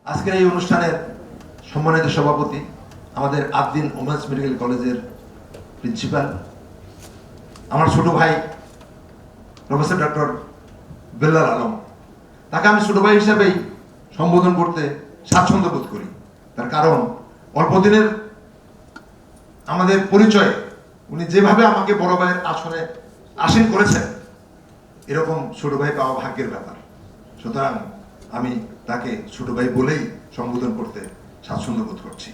আজকের এই অনুষ্ঠানের সম্মানিত সভাপতি আমাদের আদ্দিন ওমেন্স মেডিকেল কলেজের প্রিন্সিপাল, আমার ছোট ভাই প্রফেসর ডক্টর বেল্লাল আলম, তাকে আমি ছোট ভাই হিসাবেই সম্বোধন করতে স্বাচ্ছন্দ্য বোধ করি। তার কারণ অল্প দিনের আমাদের পরিচয়ে উনি যেভাবে আমাকে বড় ভাইয়ের আসনে আসীন করেছেন, এরকম ছোট ভাই পাওয়া ভাগ্যের ব্যাপার। সুতরাং আমি তাকে ছোট ভাই বলেই সম্বোধন করতে স্বাচ্ছন্দ্য বোধ করছি।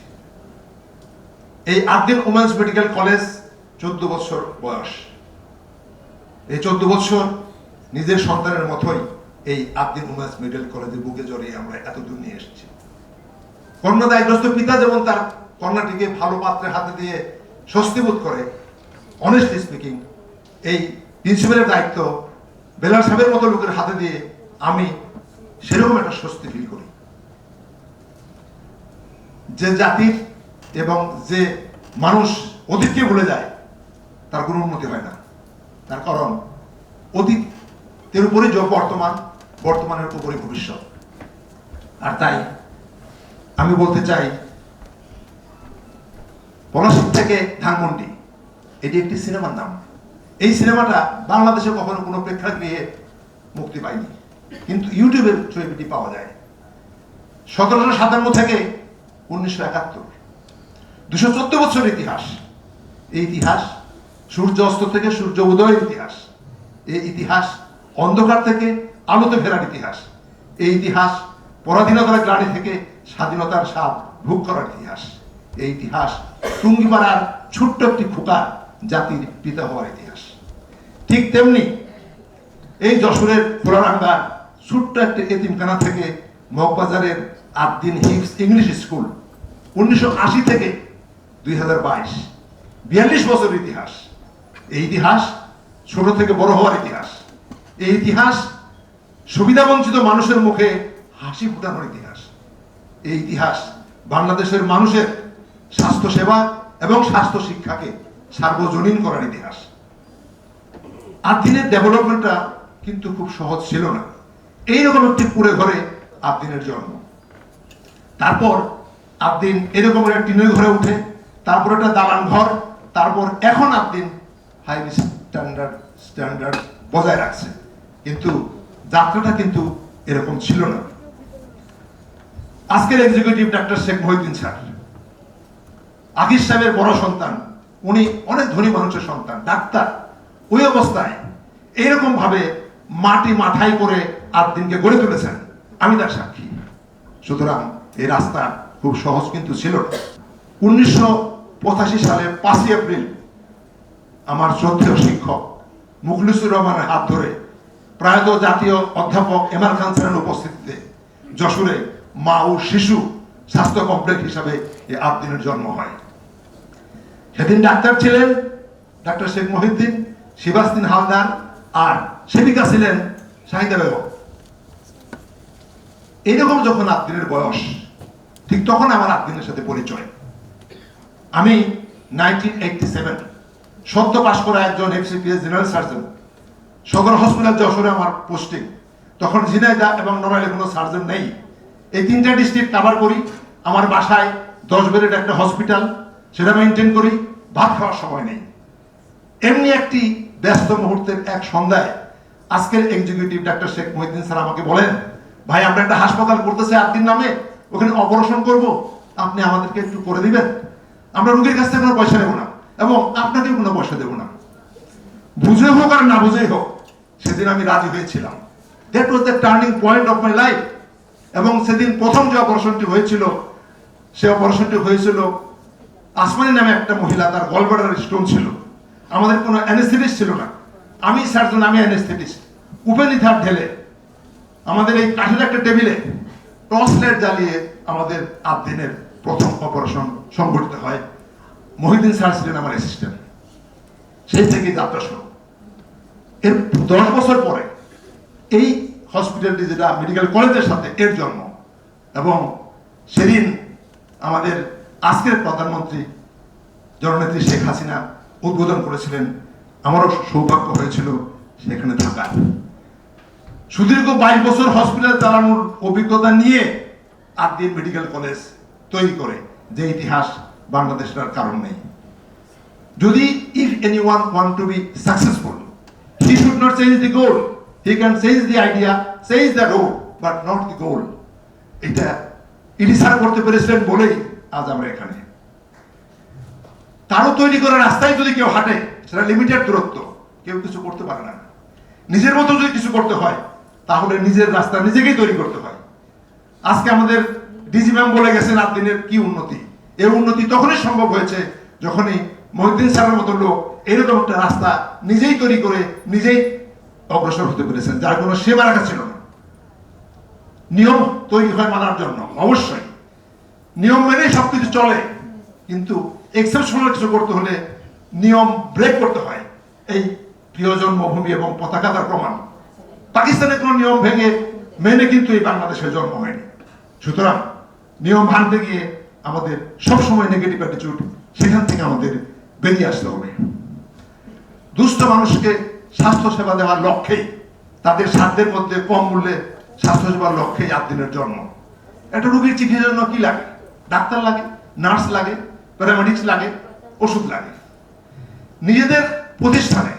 এই আদ্দিন ওমেন্স মেডিকেল কলেজ 14 বছর বয়স। এই 14 বছর নিজের সন্তানের মতোই এই আদ্দিন ওমেন্স মেডিকেল কলেজের বুকে জড়িয়ে আমরা এত দূর নিয়ে এসেছি। কন্যাদায়গ্রস্ত পিতা যেমন তার কন্যাটিকে ভালো পাত্রের হাতে দিয়ে স্বস্তি বোধ করে, অনেস্টলি স্পিকিং এই প্রিন্সিপালের দায়িত্ব বেলাল সাহেবের মতো লোকের হাতে দিয়ে আমি সেরকম একটা স্বস্তি ফিল করি। যে জাতির এবং যে মানুষ অতীতকে ভুলে যায় তার কোনো উন্নতি হয় না। তার কারণ অতীতের উপরে বর্তমান, বর্তমানের উপরে ভবিষ্যৎ। আর তাই আমি বলতে চাই, পলাশী থেকে ধানমন্ডি এটি একটি সিনেমার নাম। এই সিনেমাটা বাংলাদেশে কখনো কোনো প্রেক্ষাগৃহে মুক্তি পায়নি, কিন্তু ইউটিউবের ছবিটি পাওয়া যায়। 1757 থেকে 1971, 214 বছর ইতিহাস। এই ইতিহাস সূর্য অস্ত থেকে সূর্য উদয়ের ইতিহাস। এই ইতিহাস অন্ধকার থেকে আলোতে ফেরার ইতিহাস। এই ইতিহাস পরাধীনতার গ্লানি থেকে স্বাধীনতার স্বাদ ভোগ করার ইতিহাস। এই ইতিহাস টুঙ্গিপাড়ার ছোট্ট একটি খোকার জাতির পিতা হওয়ার ইতিহাস। ঠিক তেমনি এই যশোরের ফুলারাঙ্গার ছোট্ট একটি এতিমখানা থেকে মগবাজারের আদ্দিন হিপস ইংলিশ স্কুল 1980 থেকে 2022, 42 বছর ইতিহাস। এই ইতিহাস ছোট থেকে বড় হওয়ার ইতিহাস। এই ইতিহাস সুবিধাবঞ্চিত মানুষের মুখে হাসি ফোটানোর ইতিহাস। এই ইতিহাস বাংলাদেশের মানুষের স্বাস্থ্য সেবা এবং স্বাস্থ্য শিক্ষাকে সার্বজনীন করার ইতিহাস। আদ্দিনের ডেভেলপমেন্টটা কিন্তু খুব সহজ ছিল না। এইরকম একটি কুড়ে ঘরে আদ্দিনের জন্ম। তারপর আদ্দিন এরকম একটা টিনের ঘরে উঠে, তারপর একটা দালান ঘর, তারপর এখন আদ্দিন হাই স্ট্যান্ডার্ড বজায় রাখছে। কিন্তু যাত্রাটা কিন্তু এরকম ছিল না। আজকের executive doctor Sheikh Mohiuddin sir, আকিস সাহেবের বড় সন্তান, উনি অনেক ধনী মানুষের সন্তান, ডাক্তার। ওই অবস্থায় এইরকম ভাবে মাটি মাথায় করে আদ্দিনকে গড়ে তুলেছেন, আমি তার সাক্ষী। সুতরাং এই রাস্তা খুব সহজ কিন্তু ছিল না। 1985 সালে 5 এপ্রিল আমার শ্রদ্ধেয় শিক্ষক মুখলিসুর রহমানের হাত ধরে প্রয়াত জাতীয় অধ্যাপক এমআর খান স্যারের উপস্থিতিতে যশোরে মা ও শিশু স্বাস্থ্য কমপ্লেক্স হিসাবে এই আদ্দিনের জন্ম হয়। সেদিন ডাক্তার ছিলেন ডাক্তার শেখ মহিউদ্দিন, শিবাস্তিন হালদার, আর সেবিকা ছিলেন শাহিদা বেগম। এইরকম যখন আদ্দিনের বয়স, ঠিক তখন আমার আদ্দিনের সাথে পরিচয়। আমি 1987 সদ্য পাশ করা একজন এফসিপিএস জেনারেল সার্জন, সদর হসপিটাল যশোরে আমার পোস্টিং। তখন ঝিনাইদহ এবং নড়াইলে কোনো সার্জন নেই। এই 3টা ডিস্ট্রিক্ট কভার করি। আমার বাসায় 10 বেডের একটা হসপিটাল, সেটা মেনটেন করি। ভাত খাওয়ার সময় নেই। এমনি একটি ব্যস্ত মুহূর্তের এক সন্ধ্যায় আজকের executive doctor Sheikh Mohiuddin sir আমাকে বলেন, ভাই আমরা একটা হাসপাতাল করতেছি আদ্দিন নামে, ওখানে অপারেশন করব, আপনি আমাদেরকে একটু করে দিবেন। আমরা রোগীর কাছ থেকে কোনো পয়সা নেব না এবং আপনাকেও কোনো পয়সা দেব না, বুঝে হোক আর না বুঝেই হোক। সেদিন আমি রাজি হয়েছিলাম। That was the turning point of my life. এবং সেদিন প্রথম যে অপারেশনটি হয়েছিল, সে অপারেশনটি হয়েছিল আসমানি নামে একটা মহিলা, তার গলব্লাডার স্টোন ছিল। আমাদের কোনো অ্যানেস্থেটিস্ট ছিল না। আমি সার্জন, আমি অ্যানেস্থেটিস্ট। উপেনিথার ঢেলে আমাদের এই কাঠের একটা টেবিলে টর্চ লাইট জ্বালিয়ে আমাদের আদ্দিনের প্রথম অপারেশন সংঘটিত হয়। মহিউদ্দিন স্যার ছিলেন আমার অ্যাসিস্ট্যান্ট। সেই থেকে যাত্রা শুরু। এর 10 বছর পরে এই হসপিটালটি, যেটা মেডিকেল কলেজের সাথে, এর জন্ম। এবং সেদিন আমাদের আজকের প্রধানমন্ত্রী জননেত্রী শেখ হাসিনা উদ্বোধন করেছিলেন। আমারও সৌভাগ্য হয়েছিল সেখানে থাকার। সুদীর্ঘ 22 বছর হসপিটাল চালানোর অভিজ্ঞতা নিয়ে আদ্দিন মেডিকেল কলেজ তৈরি করে যে ইতিহাস বাংলাদেশের আর কারণ নেই। যদি if anyone want to be successful, he should not change the goal. He can change the idea, change the road, but not the goal. এটা ইলিসার করতে পেরেছিলেন বলেই আজ আমরা এখানে। কারো তৈরি করা রাস্তায় যদি কেউ হাঁটে, সেটা লিমিটেড দূরত্ব, কেউ কিছু করতে পারে না। নিজের মতো যদি কিছু করতে হয়, তাহলে নিজের রাস্তা নিজেকেই তৈরি করতে হয়। আজকে আমাদের ডিজি ম্যাম বলে গেছেন আদ্দিনের কি উন্নতি। এই উন্নতি তখনই সম্ভব হয়েছে যখনই মহিউদ্দিন স্যারের মতো লোক এরকম একটা রাস্তা নিজেই তৈরি করে নিজেই অগ্রসর হতে পেরেছেন, যার কোনো সেবা রাখা ছিল না। নিয়ম তৈরি হয় মানার জন্য, অবশ্যই নিয়ম মেনে সবকিছু চলে, কিন্তু এক্সেপশনাল কিছু করতে হলে নিয়ম ব্রেক করতে হয়। এই প্রিয় জন্মভূমি এবং পতাকা তার প্রমাণ। পাকিস্তানের কোনো নিয়ম ভেঙে মেনে কিন্তু এই বাংলাদেশের জন্ম হয়নি। সুতরাং নিয়ম ভাঙতে গিয়ে আমাদের সবসময় নেগেটিভ অ্যাটিটিউড, সেখান থেকে আমাদের বেরিয়ে আসতে হবে। দুস্থ মানুষকে স্বাস্থ্য সেবা দেওয়ার লক্ষ্যেই, তাদের সাধ্যের মধ্যে কম মূল্যে স্বাস্থ্য সেবার লক্ষ্যেই আদ্দিনের জন্ম। একটা রোগীর চিকিৎসার জন্য কি লাগে? ডাক্তার লাগে, নার্স লাগে, প্যারামেডিক্স লাগে, ওষুধ লাগে। নিজেদের প্রতিষ্ঠানে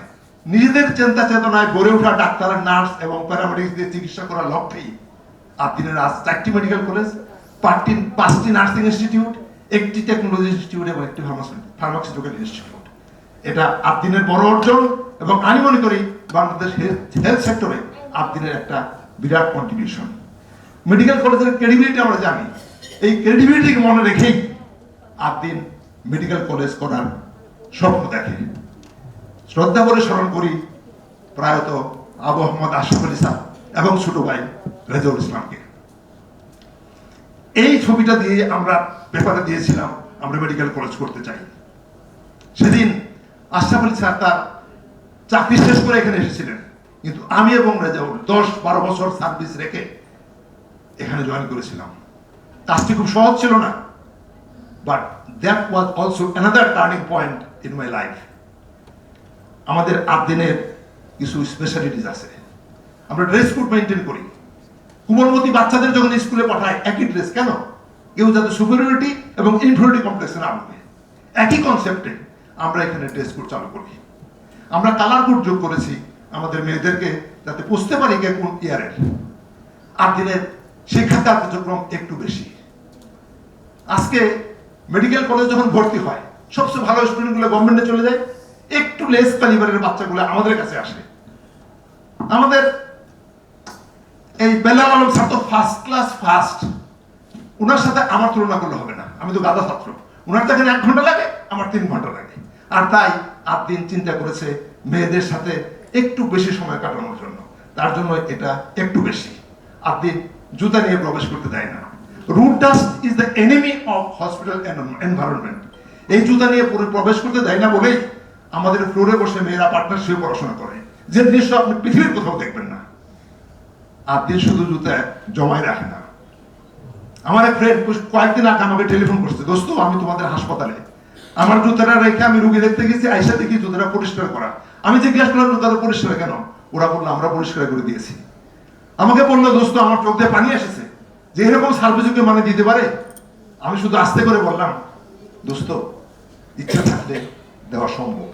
নিজেদের চিন্তা চেতনায় গড়ে ওঠা ডাক্তার, নার্স এবং প্যারামেডিক্স দিয়ে চিকিৎসা করার লক্ষ্যেই আদ্দিনের আজ 4টি মেডিকেল কলেজ, 5টি নার্সিং ইনস্টিটিউট, 1টি টেকনোলজি ইনস্টিটিউট এবং 1টি ফার্মাসিউটিক্যাল ইনস্টিটিউট। এটা আদ্দিনের বড় অর্জন এবং আমি মনে করি বাংলাদেশ হেলথ সেক্টরে আদ্দিনের একটা বিরাট কন্ট্রিবিউশন। মেডিকেল কলেজের ক্রেডিবিলিটি আমরা জানি, এই ক্রেডিবিলিটিকে মনে রেখেই আদ্দিন মেডিকেল কলেজ করার স্বপ্ন দেখে। শ্রদ্ধা করে স্মরণ করি প্রয়াত আবু আহমদ আশরাফ আলী স্যার এবং ছোট ভাই রেজাউল ইসলামকে। এই ছবিটা দিয়ে আমরা পেপারে দিয়েছিলাম আমরা মেডিকেল কলেজ করতে চাই। সেদিন আশরাফ আলী স্যার তার চাকরি শেষ করে এখানে এসেছিলেন, কিন্তু আমি এবং রেজাউল 10-12 বছর সার্ভিস রেখে এখানে জয়েন করেছিলাম। কাজটি খুব সহজ ছিল না, but that was also another turning point in my life. আমাদের আদ্দিনের কিছু স্পেশালিটিস আছে। আমরা ড্রেস কোড মেনটেন করি। কোমলমতি বাচ্চাদের যখন স্কুলে পাঠায় একই ড্রেস, কেন? কেউ যাতে সুপিরিয়রিটি এবং ইনফিরিয়রিটি কমপ্লেক্সে না ভোগে। একই কনসেপ্টে আমরা এখানে ড্রেস কোড চালু করি। আমরা কালার কোড যোগ করেছি আমাদের মেয়েদেরকে যাতে বুঝতে পারি কে কোন ইয়ারের। আদ্দিনের শিক্ষা কার্যক্রম একটু বেশি। আজকে মেডিকেল কলেজ যখন ভর্তি হয়, সবচেয়ে ভালো স্টুডেন্টগুলো গভর্নমেন্টে চলে যায়, একটু লেস ক্যালিবারের বাচ্চাগুলো আমাদের কাছে আসে। আমাদের এই বেলাল আলম স্যার তো ফার্স্ট ক্লাস ফার্স্ট, ওনার সাথে আমার তুলনা করলে হবে না, আমি তো গাদা ছাত্র। ওনার তো এখানে 1 ঘন্টা লাগে, আমার 3 ঘন্টা লাগে। আর তাই আদ্দিন চিন্তা করেছে মেয়েদের সাথে একটু বেশি সময় কাটানোর জন্য, তার জন্য এটা একটু বেশি। আদ্দিন জুতা নিয়ে প্রবেশ করতে দেয় না। Root dust is the enemy of hospital environment. এই জুতা নিয়ে প্রবেশ করতে দেয় না বলেই আমাদের ফ্লোরে বসে মেয়েরা পার্টনারশিপে পড়াশোনা করে, যে দৃশ্য আপনি পৃথিবীর কোথাও দেখবেন না। আদ্দিন শুধু জুতা জমায় রাখে না। আমার এক ফ্রেন্ড কয়েকদিন আগে আমাকে টেলিফোন করছে, দোস্ত আমি তোমাদের হাসপাতালে আমার জুতাটা রেখে আমি রুগী দেখতে গেছি, আইসা দেখি জুতাটা পরিষ্কার করা। আমি জিজ্ঞেস করলাম জুতাটা পরিষ্কার কেন? ওরা বললো আমরা পরিষ্কার করে দিয়েছি। আমাকে বললো দোস্ত আমার চোখ দিয়ে পানি এসেছে, যে এরকম সার্ভিসকে মানে দিতে পারে। আমি শুধু আস্তে করে বললাম, দোস্ত ইচ্ছা থাকলে দেওয়া সম্ভব।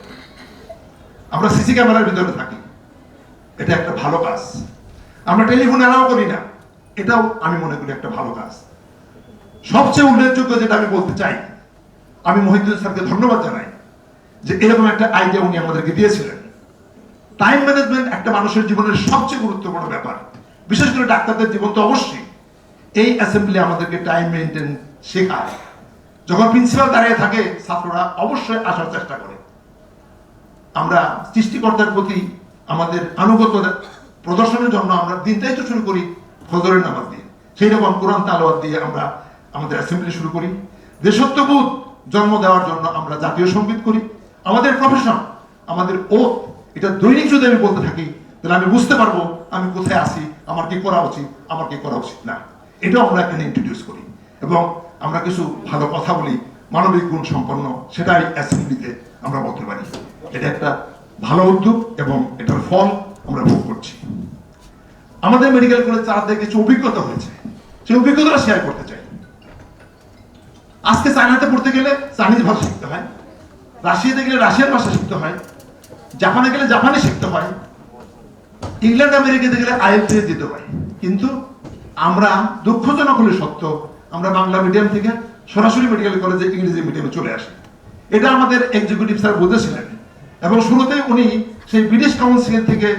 আমরা সিসি ক্যামেরার ভিতরে থাকি, এটা একটা ভালো কাজ। আমরা টেলিফোন এলাও করি না, এটাও আমি মনে করি একটা ভালো কাজ। সবচেয়ে উল্লেখযোগ্য যেটা আমি বলতে চাই, আমি মহিউদ্দিন স্যারকে ধন্যবাদ জানাই যে এরকম একটা আইডিয়া উনি আমাদেরকে দিয়েছিলেন। টাইম ম্যানেজমেন্ট একটা মানুষের জীবনের সবচেয়ে গুরুত্বপূর্ণ ব্যাপার, বিশেষ করে ডাক্তারদের জীবন তো অবশ্যই। এই অ্যাসেম্বলি আমাদেরকে টাইম মেনটেন শেখায়। যখন প্রিন্সিপাল দাঁড়িয়ে থাকে, ছাত্ররা অবশ্যই আসার চেষ্টা করে। আমরা সৃষ্টিকর্তার প্রতি আমাদের আনুগত্য প্রদর্শনের জন্য আমরা দিনটাই তো শুরু করি ফজরের নামাজ দিয়ে, সেই রকম কোরআন তালাওয়াত দিয়ে আমরা আমাদের অ্যাসেম্বলি শুরু করি। দেশত্ববোধ জন্ম দেওয়ার জন্য আমরা জাতীয় সঙ্গীত করি। আমাদের প্রফেশন, আমাদের ওথ, এটা দৈনিক যদি আমি বলতে থাকি, তাহলে আমি বুঝতে পারবো আমি কোথায় আছি, আমার কি করা উচিত, আমার কি করা উচিত না। এটাও আমরা এখানে ইন্ট্রোডিউস করি এবং আমরা কিছু ভালো কথা বলি, মানবিক গুণ সম্পন্ন, সেটাই অ্যাসেম্বলিতে আমরা বলতে পারি। এটা একটা ভালো উদ্যোগ এবং এটার ফল আমরা ভোগ করছি। আমাদের মেডিকেল কলেজ চালাতে কিছু অভিজ্ঞতা হয়েছে, সেই অভিজ্ঞতাটা শেয়ার করতে চাই। আজকে চায়নাতে পড়তে গেলে চাইনিজ ভাষা শিখতে হয়, রাশিয়াতে গেলে রাশিয়ান ভাষা শিখতে হয়, জাপানে গেলে জাপানি শিখতে হয়, ইংল্যান্ড আমেরিকাতে গেলে IELTS দিতে হয়। কিন্তু আমরা দুঃখজনক হলে সত্য, আমরা বাংলা মিডিয়াম থেকে সরাসরি মেডিকেল কলেজে ইংরেজি মিডিয়ামে চলে আসি। এটা আমাদের এক্সিকিউটিভ স্যার বুঝেছিলেন এবং শুরুতে উনি সেই ব্রিটিশ কাউন্সিল থেকে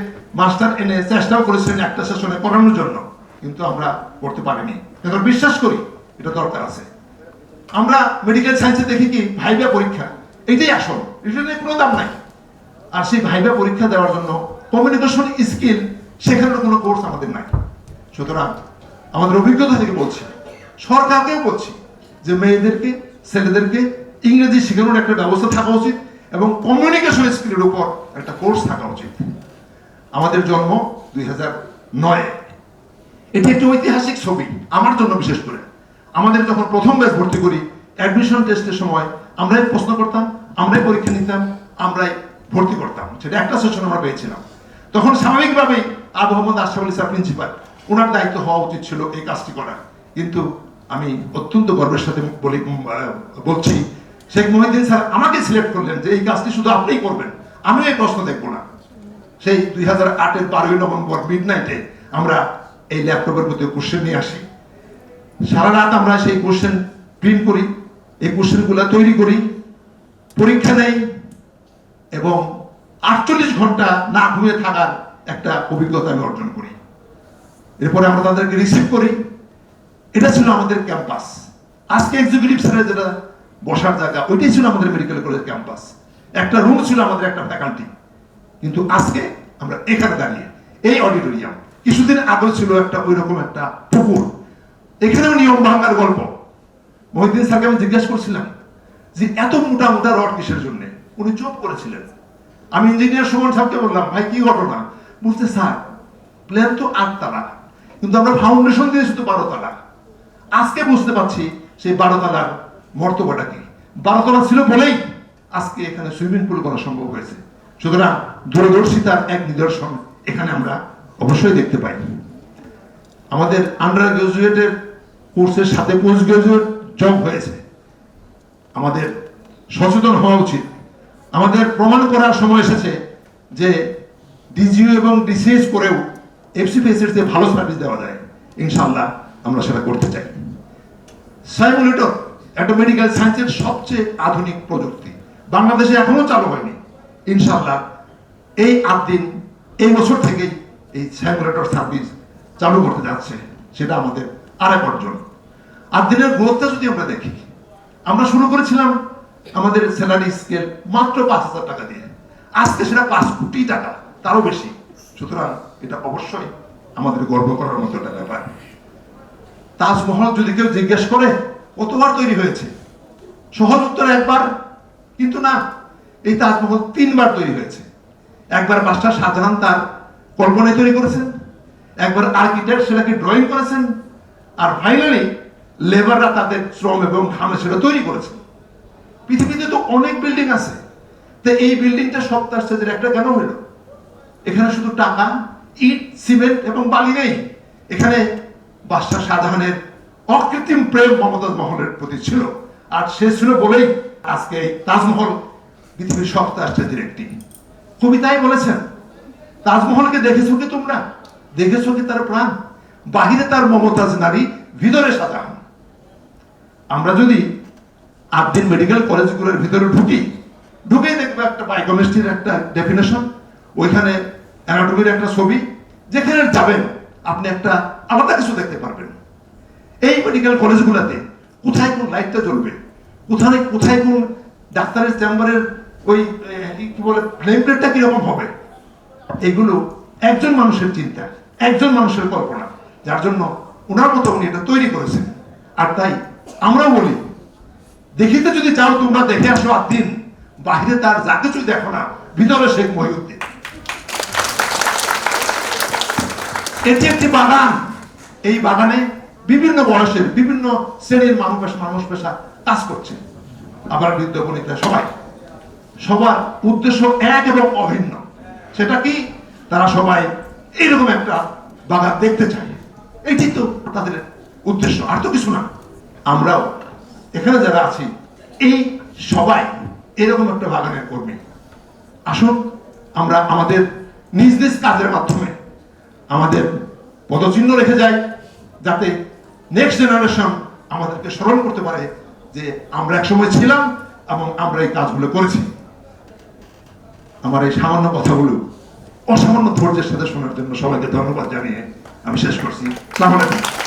মাস্টার এনে চেষ্টাও করেছিলেন একটা সেশনে পড়ানোর জন্য, কিন্তু আমরা করতে পারিনি। এখন বিশ্বাস করি এটা দরকার আছে। আমরা মেডিকেল সায়েন্সে দেখি কি ভাইবা পরীক্ষা, এটাই আসল, এটা নিয়ে কোনো দাম নাই। আর সেই ভাইবা পরীক্ষা দেওয়ার জন্য কমিউনিকেশন স্কিল শেখানোর কোনো কোর্স আমাদের নাই। সুতরাং আমাদের অভিজ্ঞতা থেকে বলছি, সরকারকেও বলছি যে মেয়েদেরকে ছেলেদেরকে ইংরেজি শেখানোর একটা ব্যবস্থা থাকা উচিত এবং কমিউনিকেশন স্কিলের উপর একটা কোর্স থাকা উচিত। আমাদের জন্ম 2009। এটি একটি ঐতিহাসিক ছবি আমার জন্য, বিশেষ করে আমাদের যখন প্রথম ব্যাচ ভর্তি করি অ্যাডমিশন টেস্টের সময় আমরাই প্রশ্ন করতাম, আমরাই পরীক্ষা নিতাম, আমরাই ভর্তি করতাম। সেটা একটা সেশন আমরা পেয়েছিলাম। তখন স্বাভাবিকভাবেই আবু মোহাম্মদ আশরাফ আলী স্যার প্রিন্সিপাল, ওনার দায়িত্ব হওয়া উচিত ছিল এই কাজটি করা। কিন্তু আমি অত্যন্ত গর্বের সাথে বলছি, শেখ মহিউদ্দিন স্যার আমাকে সিলেক্ট করলেন যে এই কাজটি শুধু আপনিই করবেন, আমিও এই প্রশ্ন দেখবো না। সেই 2008-এর 12ই নভেম্বর মিডনাইটে আমরা এই ল্যাপটপের মধ্যে কোশ্চেন নিয়ে আসি। সারা রাত আমরা সেই কোশ্চেন প্রিন্ট করি, এই কোশ্চেনগুলো তৈরি করি, পরীক্ষা নেই এবং 48 ঘন্টা না ঘুমিয়ে থাকার একটা অভিজ্ঞতা আমি অর্জন করি। এরপরে আমরা তাদেরকে রিসিভ করি। এটা ছিল আমাদের ক্যাম্পাস। আজকে এক্সিকিউটিভ স্যারের যেটা বসার জায়গা, ওইটাই ছিল আমাদের মেডিকেল কলেজ ক্যাম্পাস। একটা রুম ছিল আমাদের, একটা ফ্যাকাল্টি। কিন্তু আজকে আমরা এখানে দাঁড়িয়ে এই অডিটোরিয়াম, কিছুদিন আগে ছিল একটা ওইরকম একটা পুকুর, এখানেও নিয়ম ভাঙার গল্প। মহিউদ্দিন স্যারকে আমি জিজ্ঞেস করছিলাম যে এত মোটা মোটা রড কিসের জন্য, উনি চুপ করেছিলেন। আমি ইঞ্জিনিয়ার সুমন সাহেবকে বললাম, ভাই কি ঘটনা? বুঝতে স্যার প্ল্যান তো 8 তলা, কিন্তু আমরা ফাউন্ডেশন দিয়েছি তো 12 তলা। আজকে বুঝতে পারছি সেই 12 তলার মর্তবাটা কি। 12 তলা ছিল বলেই আজকে এখানে সুইমিং পুল করা সম্ভব হয়েছে। সুতরাং দূরদর্শিতার এক নিদর্শন এখানে আমরা অবশ্যই দেখতে পাই। আমাদের আন্ডার গ্রাজুয়েটের কোর্সের সাথে পোস্ট গ্রাজুয়েট জব হয়েছে। আমাদের সচেতন হওয়া উচিত। আমাদের প্রমাণ করার সময় এসেছে যে ডিজিও এবং ডিসিএস করেও এফসিপিএসের যে ভালো সার্ভিস দেওয়া যায়। ইনশাআল্লাহ আমরা সেটা করতে চাই। সাইমুলেটর একটা মেডিকেল সায়েন্সের সবচেয়ে আধুনিক প্রযুক্তি, বাংলাদেশে এখনো চালু হয়নি। ইনশাআল্লাহ এই 8 দিন, এই বছর থেকেই এই সাইমুলেটর সার্ভিস চালু করতে যাচ্ছে। সেটা আমাদের আরেক অর্জন। 8 দিনের গ্রোথটা যদি আমরা দেখি, আমরা শুরু করেছিলাম আমাদের স্যালারি স্কেল মাত্র 5,000 টাকা দিয়ে, আজকে সেটা 5 কোটি টাকা, তারও বেশি। সুতরাং এটা অবশ্যই আমাদের গর্ব করার মতো একটা ব্যাপার। তাজমহল যদি কেউ জিজ্ঞেস করে কতবার তৈরি হয়েছে, সহজ উত্তর একবার, কিন্তু না, এই তাজমহল 3 বার তৈরি হয়েছে। একবার মাস্টার শাহজাহান তার কল্পনায় তৈরি করেছেন, একবার আর্কিটেক্ট সেটাকে ড্রয়িং করেছেন, আর ফাইনালি লেবাররা তাদের শ্রম এবং ঘামে সেটা তৈরি করেছে। পৃথিবীতে তো অনেক বিল্ডিং আছে, তো এই বিল্ডিংটা সপ্তাহ স্টেজের একটা কেন হলো? এখানে শুধু টাকা, ইট, সিমেন্ট এবং বালি নেই। এখানে বাদশাহ শাহজাহানের অকৃত্রিম প্রেম মমতাজ মহলের প্রতি ছিল, আর সে ছিল বলেই আজকে এই তাজমহল পৃথিবীর সপ্তাহ স্টেজের একটি। কবিতায় বলেছেন, তাজমহলকে দেখেছো কি তোমরা? দেখেছো কি তার প্রাণ? বাহিরে তার মমতাজ নারী, ভিতরে শাহজাহান। আমরা যদি 8 দিন মেডিকেল কলেজগুলোর ভিতরে ঢুকেই দেখবো একটা বায়োকেমিস্ট্রির একটা ডেফিনেশন, ওইখানে অ্যানাটমির একটা ছবি, যেখানে যাবেন আপনি একটা আলাদা কিছু দেখতে পারবেন। এই মেডিকেল কলেজগুলোতে কোথায় কোন লাইটটা জ্বলবে, কোথায় কোন ডাক্তারের চেম্বারের ওই কি বলে ফ্লেম প্লেটটা কিরকম হবে, এগুলো একজন মানুষের চিন্তা, একজন মানুষের কল্পনা, যার জন্য ওনার মতো উনি এটা তৈরি করেছেন। আর তাই আমরাও বলি, দেখিতে যদি চাও তোমরা দেখে আসো 8 দিন, বাহিরে তার যা কিছুই দেখো না, ভিতরে শেখ মহিউদ্দিন। এটি একটি বাগান, এই বাগানে বিভিন্ন বয়সের বিভিন্ন শ্রেণীর মানুষ পেশা কাজ করছে, আবার বৃদ্ধ বনিতা সবার উদ্দেশ্য এক এবং অভিন্ন। সেটা কি? তারা সবাই এইরকম একটা বাগান দেখতে চায়, এটি তো তাদের উদ্দেশ্য, আর তো কিছু না। আমরাও এখানে যারা আছি এই সবাই এরকম একটা বাগানের কর্মী। আসুন আমরা আমাদের নিজ নিজ কাজের মাধ্যমে আমাদের পদচিহ্ন রেখে যাই, যাতে নেক্সট জেনারেশন আমাদেরকে স্মরণ করতে পারে যে আমরা একসময় ছিলাম এবং আমরা এই কাজগুলো করেছি। আমার এই সামান্য কথাগুলো অসামান্য ধৈর্যের সাথে শোনার জন্য সবাইকে ধন্যবাদ জানিয়ে আমি শেষ করছি। আসসালামু আলাইকুম।